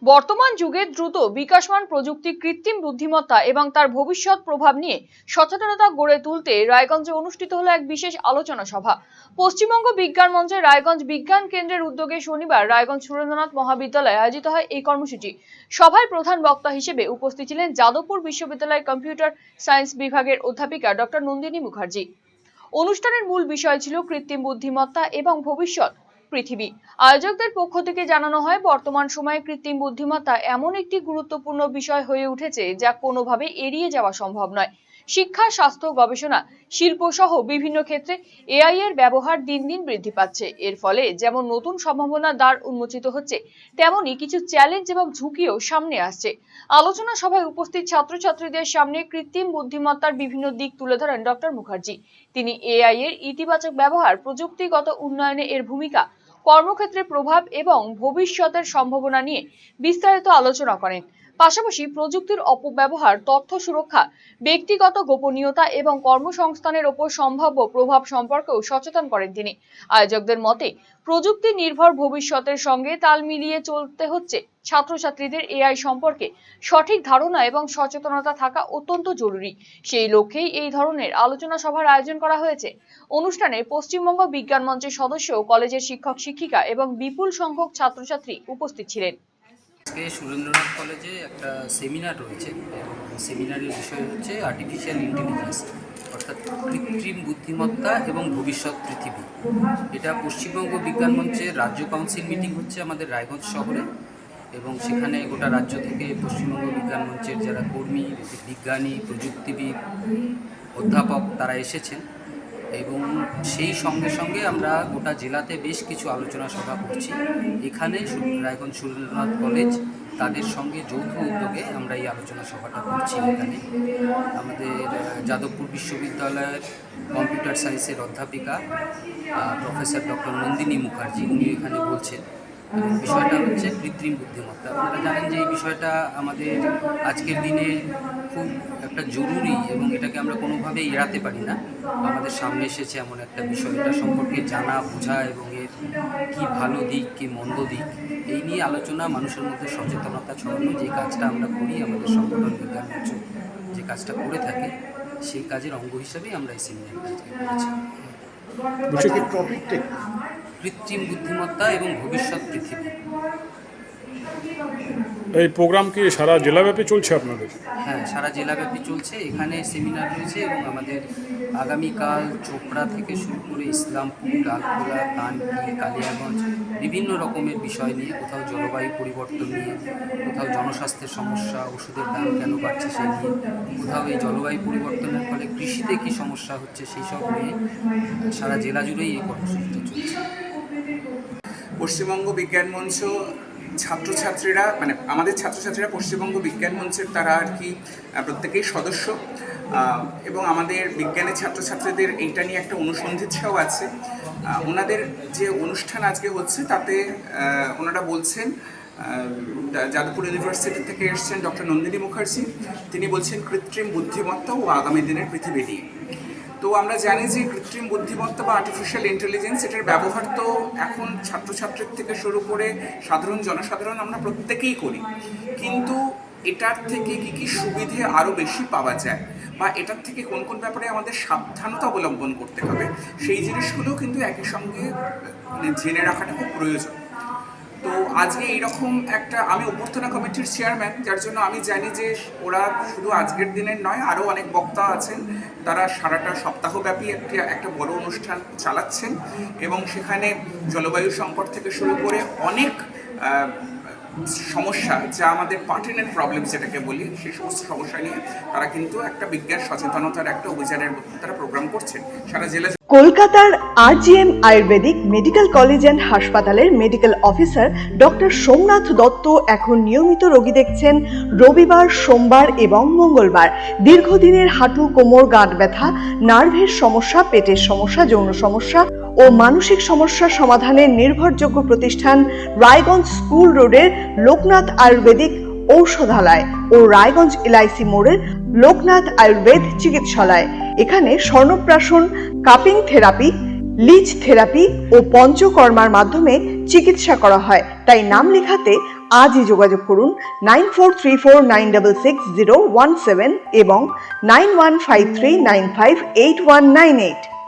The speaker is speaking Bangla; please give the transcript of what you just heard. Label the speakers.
Speaker 1: বর্তমান যুগে দ্রুত বিকাশমান প্রযুক্তি, কৃত্রিম বুদ্ধিমত্তা এবং তার ভবিষ্যৎ প্রভাব নিয়ে সচেতনতা গড়ে তুলতে রায়গঞ্জে অনুষ্ঠিত হলো এক বিশেষ আলোচনা সভা। পশ্চিমবঙ্গ বিজ্ঞান মঞ্চের রায়গঞ্জ বিজ্ঞান কেন্দ্রের উদ্যোগে শনিবার রায়গঞ্জ সুরেন্দ্রনাথ মহাবিদ্যালয়ে আয়োজিত হয় এই কর্মসূচি। সভায় প্রধান বক্তা হিসেবে উপস্থিত ছিলেন যাদবপুর বিশ্ববিদ্যালয় কম্পিউটার সায়েন্স বিভাগের অধ্যাপিকা ডক্টর নন্দিনী মুখার্জি। অনুষ্ঠানের মূল বিষয় ছিল কৃত্রিম বুদ্ধিমত্তা এবং ভবিষ্যৎ পৃথিবী। আয়োজকদের পক্ষ থেকে জানানো হয়, বর্তমান সময়ে কৃত্রিম বুদ্ধিমত্তা এমন একটি গুরুত্বপূর্ণ বিষয় হয়ে উঠেছে যা কোনোভাবে এড়িয়ে যাওয়া সম্ভব নয়। শিক্ষা, স্বাস্থ্য, গবেষণা, শিল্প সহ বিভিন্ন ক্ষেত্রে এআই এর ব্যবহার দিন দিন বৃদ্ধি পাচ্ছে। এর ফলে যেমন নতুন সম্ভাবনার দ্বার উন্মোচিত হচ্ছে, তেমনি কিছু চ্যালেঞ্জ এবং ঝুঁকিও সামনে আসছে। আলোচনা সভায় উপস্থিত ছাত্রছাত্রীদের সামনে কৃত্রিম বুদ্ধিমত্তার বিভিন্ন দিক তুলে ধরেন ডক্টর মুখার্জি। তিনি এআই এর ইতিবাচক ব্যবহার, প্রযুক্তিগত উন্নয়নে এর ভূমিকা, কর্মক্ষেত্রে প্রভাব এবং ভবিষ্যতের সম্ভাবনা নিয়ে বিস্তারিত আলোচনা করেন। পাশাপাশি প্রযুক্তির অপব্যবহার, তথ্য সুরক্ষা, ব্যক্তিগত গোপনীয়তা এবং কর্মসংস্থানের উপর সম্ভাব্য প্রভাব সম্পর্কেও সচেতন করেন তিনি। আয়োজকদের মতে, প্রযুক্তি নির্ভর ভবিষ্যতের সঙ্গে তাল মিলিয়ে চলতে হচ্ছে। ছাত্রছাত্রীদের এআই সম্পর্কে সঠিক ধারণা এবং সচেতনতা থাকা অত্যন্ত জরুরি। সেই লক্ষ্যেই এই ধরনের আলোচনা সভার আয়োজন করা হয়েছে। অনুষ্ঠানে পশ্চিমবঙ্গ বিজ্ঞান মঞ্চের সদস্য, কলেজের শিক্ষক শিক্ষিকা এবং বিপুল সংখ্যক ছাত্রছাত্রী উপস্থিত ছিলেন।
Speaker 2: আজকে সুরেন্দ্রনাথ কলেজে একটা সেমিনার রয়েছে এবং সেমিনারের বিষয় হচ্ছে আর্টিফিশিয়াল ইন্টেলিজেন্স, অর্থাৎ কৃত্রিম বুদ্ধিমত্তা এবং ভবিষ্যৎ পৃথিবী। এটা পশ্চিমবঙ্গ বিজ্ঞান মঞ্চের রাজ্য কাউন্সিল মিটিং হচ্ছে আমাদের রায়গঞ্জ শহরে, এবং সেখানে গোটা রাজ্য থেকে পশ্চিমবঙ্গ বিজ্ঞান মঞ্চের যারা কর্মী, বিজ্ঞানী, প্রযুক্তিবিদ, অধ্যাপক তারা এসেছেন। এবং সেই সঙ্গে সঙ্গে আমরা গোটা জেলাতে বেশ কিছু আলোচনা সভা করছি। এখানে রায়গঞ্জ সুরেন্দ্রনাথ কলেজ তাদের সঙ্গে যৌথ উদ্যোগে আমরা এই আলোচনা সভাটা করছি। এখানে আমাদের যাদবপুর বিশ্ববিদ্যালয়ের কম্পিউটার সায়েন্সের অধ্যাপিকা প্রফেসর ডক্টর নন্দিনী মুখার্জি উনি এখানে বলছেন। এবং বিষয়টা হচ্ছে কৃত্রিম বুদ্ধিমত্তা। আপনারা জানেন যে এই বিষয়টা আমাদের আজকের দিনে খুব একটা জরুরি এবং এটাকে আমরা কোনোভাবেই এড়াতে পারি না। আমাদের সামনে এসেছে এমন একটা বিষয়, এটা সম্পর্কে জানা, বোঝা এবং এর কী ভালো দিক, কী মন্দ দিক, এই নিয়ে আলোচনা, মানুষের মধ্যে সচেতনতা ছড়ানো, যে কাজটা আমরা করি আমাদের সংগঠন বিজ্ঞান মঞ্চ যে কাজটা করে থাকে, সেই কাজের অঙ্গ হিসাবেই আমরা এই সেমিনারটা আজকে করেছি। কৃত্রিম বুদ্ধিমত্তা এবং ভবিষ্যৎ পৃথিবী।
Speaker 3: এই প্রোগ্রাম কি সারা জেলাব্যাপী চলছে আপনাদের?
Speaker 2: হ্যাঁ, সারা জেলাব্যাপী চলছে। এখানে সেমিনার রয়েছে এবং আমাদের আগামীকাল চোপড়া থেকে শুরু করে ইসলামপুর, ডালখোলা, কানকি, কালিয়াগঞ্জ বিভিন্ন রকমের বিষয় নিয়ে, কোথাও জলবায়ু পরিবর্তন নিয়ে, কোথাও জনস্বাস্থ্যের সমস্যা, ওষুধের দাম কেন বাড়ছে সেই নিয়ে, কোথাও এই জলবায়ু পরিবর্তনের ফলে কৃষিতে কী সমস্যা হচ্ছে সেই সব নিয়ে সারা জেলা জুড়েই এই কর্মসূচিটা চলছে।
Speaker 4: পশ্চিমবঙ্গ বিজ্ঞান মঞ্চ ছাত্রছাত্রীরা, মানে আমাদের ছাত্রছাত্রীরা পশ্চিমবঙ্গ বিজ্ঞান মঞ্চের তারা আর কি প্রত্যেকেই সদস্য, এবং আমাদের বিজ্ঞানের ছাত্রছাত্রীদের এইটা নিয়ে একটা অনুসন্ধিৎসাও আছে। ওনাদের যে অনুষ্ঠান আজকে হচ্ছে তাতে ওনারা বলছেন, যাদবপুর ইউনিভার্সিটি থেকে এসছেন ডক্টর নন্দিনী মুখার্জি, তিনি বলছেন কৃত্রিম বুদ্ধিমত্তা ও আগামী দিনের পৃথিবী নিয়ে। তো আমরা জানি যে কৃত্রিম বুদ্ধিমত্তা বা আর্টিফিশিয়াল ইন্টেলিজেন্স, এটার ব্যবহার তো এখন ছাত্রছাত্রীর থেকে শুরু করে সাধারণ জনসাধারণ আমরা প্রত্যেকেই করি, কিন্তু এটার থেকে কী কী সুবিধে আরও বেশি পাওয়া যায় বা এটার থেকে কোন কোন ব্যাপারে আমাদের সাবধানতা অবলম্বন করতে হবে, সেই জিনিসগুলোও কিন্তু একই সঙ্গে জেনে রাখাটা খুব প্রয়োজন। তো আজকে এইরকম একটা, আমি অভ্যর্থনা কমিটির চেয়ারম্যান, যার জন্য আমি জানি যে ওরা শুধু আজকের দিনের নয়, আরও অনেক বক্তা আছেন, তারা সারাটা সপ্তাহব্যাপী একটা বড় অনুষ্ঠান চালাচ্ছেন এবং সেখানে জলবায়ু সংকট থেকে শুরু করে অনেক সমস্যা, যা আমাদের পার্টিনেন্ট প্রবলেম যেটাকে বলি, সেই সমস্ত সমস্যা নিয়ে তারা কিন্তু একটা বিজ্ঞান সচেতনতার একটা অভিযানের মধ্যে তারা প্রোগ্রাম করছেন সারা জেলা।
Speaker 5: কলকাতার RGM ayurvedic medical college and হাসপাতালের medical officer doctor Somnath Dutta এখন নিয়মিত রোগী দেখছেন রবিবার, সোমবার এবং মঙ্গলবার। দীর্ঘদিনের হাঁটু, কোমর, গাঁট ব্যথা, নার্ভের সমস্যা, পেটের সমস্যা, যৌন সমস্যা ও মানসিক সমস্যার সমাধানের নির্ভরযোগ্য প্রতিষ্ঠান রায়গঞ্জ স্কুল রোডের লোকনাথ আয়ুর্বেদিক ঔষধালয় ও রায়গঞ্জ এলআইসি মোড়ের লোকনাথ আয়ুর্বেদ চিকিৎসালয়। এখানে স্বর্ণপ্রাশন, কাপিং থেরাপি, লিচ থেরাপি ও পঞ্চকর্মার মাধ্যমে চিকিৎসা করা হয়। তাই নাম লেখাতে আজই যোগাযোগ করুন 9434966017 এবং 9153958198।